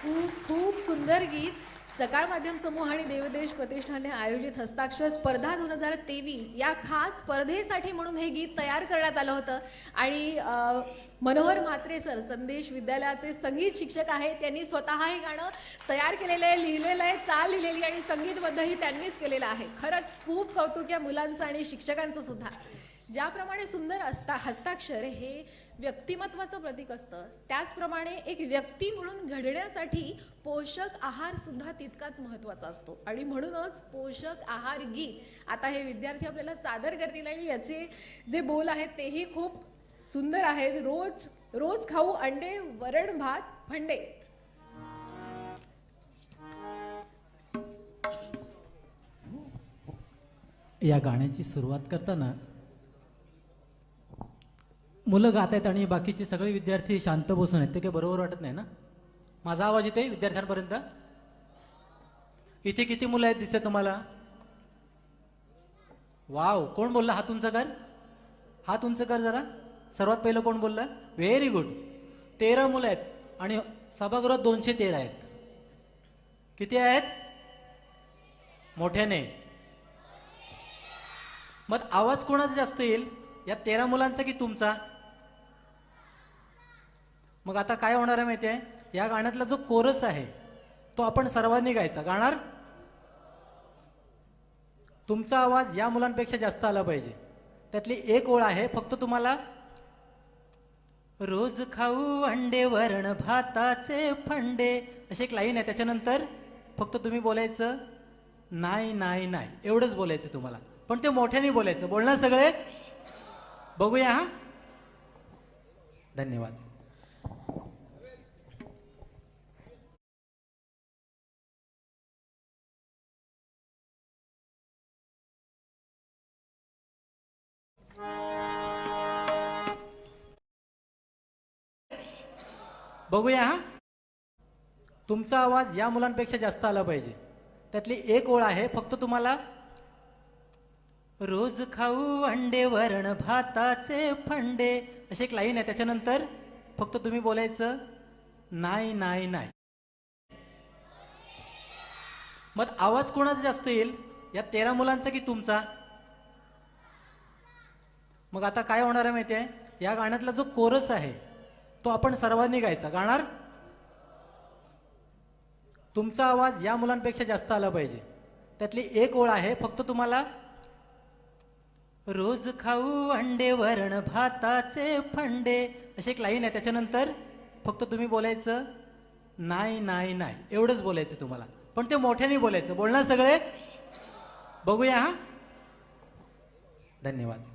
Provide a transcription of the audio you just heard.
खूप खूप सुंदर गीत. सकाळ माध्यम समूह आणि देवदेश प्रतिष्ठानने आयोजित हस्ताक्षर स्पर्धा 2023 या खास स्पर्धेसाठी म्हणून हे गीत तयार करण्यात आलं होतं. आणि मनोहर म्हात्रे सर संदेश विद्यालयाचे संगीत शिक्षक आहेत. त्यांनी स्वतः हे गाणं तयार केलेलं आहे, लिहिलेलं आहे, चाल लिहिलेली आणि संगीतबद्धही त्यांनीच केलेलं आहे. खरंच खूप कौतुक या मुलांचं आणि शिक्षकांचं सुद्धा. ज्याप्रमाणे सुंदर हस्ताक्षर हे व्यक्तिमत्वाचं प्रतीक असतं, त्याचप्रमाणे एक व्यक्ती म्हणून घडण्यासाठी पोषक आहार सुद्धा तितकाच महत्त्वाचा असतो. आणि म्हणूनच पोषक आहार गीत आता हे विद्यार्थी आपल्याला सादर करतील आणि याचे जे बोल आहेत तेही खूप सुंदर आहेत. रोज रोज खाऊ अंडे वरण भात फंडे. या गाण्याची सुरुवात करताना मुलं गात आहेत आणि बाकीचे सगळे विद्यार्थी शांत बसून आहेत. ते काही बरोबर वाटत नाही ना? माझा आवाज येतोय विद्यार्थ्यांपर्यंत? इथे किती मुलं आहेत दिसते तुम्हाला? वाव, कोण बोलला हात उंच कर? हात उंच कर जरा. सर्वात पहिलं कोण बोललं? Very good. 13 मुलं आहेत आणि सभागृहात 213 आहेत. किती आहेत? मोठ्याने. मग आवाज कोणाचा जास्त येईल, या 13 मुलांचा की तुमचा? मग आता काय होणार आहे माहिती आहे? या गाण्यातला जो कोरस आहे तो आपण सर्वांनी गायचा. गाणार? तुमचा आवाज या मुलांपेक्षा जास्त आला पाहिजे. त्यातली एक ओळ आहे, फक्त तुम्हाला रोज खाऊ अंडे वरण भाताचे फंडे अशी एक लाईन आहे. त्याच्यानंतर फक्त तुम्ही बोलायचं नाही नाही नाही, एवढंच बोलायचं तुम्हाला. पण ते मोठ्याने बोलायचं. बोलणार सगळे? बघूया हा. धन्यवाद. बघूया हा. तुमचा आवाज या मुलांपेक्षा जास्त आला पाहिजे. त्यातली एक ओळ आहे, फक्त तुम्हाला रोज खाऊ अंडे वरण भाताचे फंडे अशी एक लाईन आहे. त्याच्यानंतर फक्त तुम्ही बोलायचं नाही नाही नाही. मग आवाज कोणाचा जास्त येईल, या 13 मुलांचा की तुमचा? मग आता काय होणार आहे माहिती आहे? या गाण्यातला जो कोरस आहे तो आपण सर्वांनी गायचा. गाणार? तुमचा आवाज या मुलांपेक्षा जास्त आला पाहिजे. त्यातली एक ओळ आहे, फक्त तुम्हाला रोज खाऊ अंडे वरण भाताचे फंडे अशी एक लाईन आहे. त्याच्यानंतर फक्त तुम्ही बोलायचं नाही नाही नाही, एवढंच बोलायचं तुम्हाला. पण ते मोठ्याने बोलायचं. बोलणार सगळे? बघूया हा. धन्यवाद.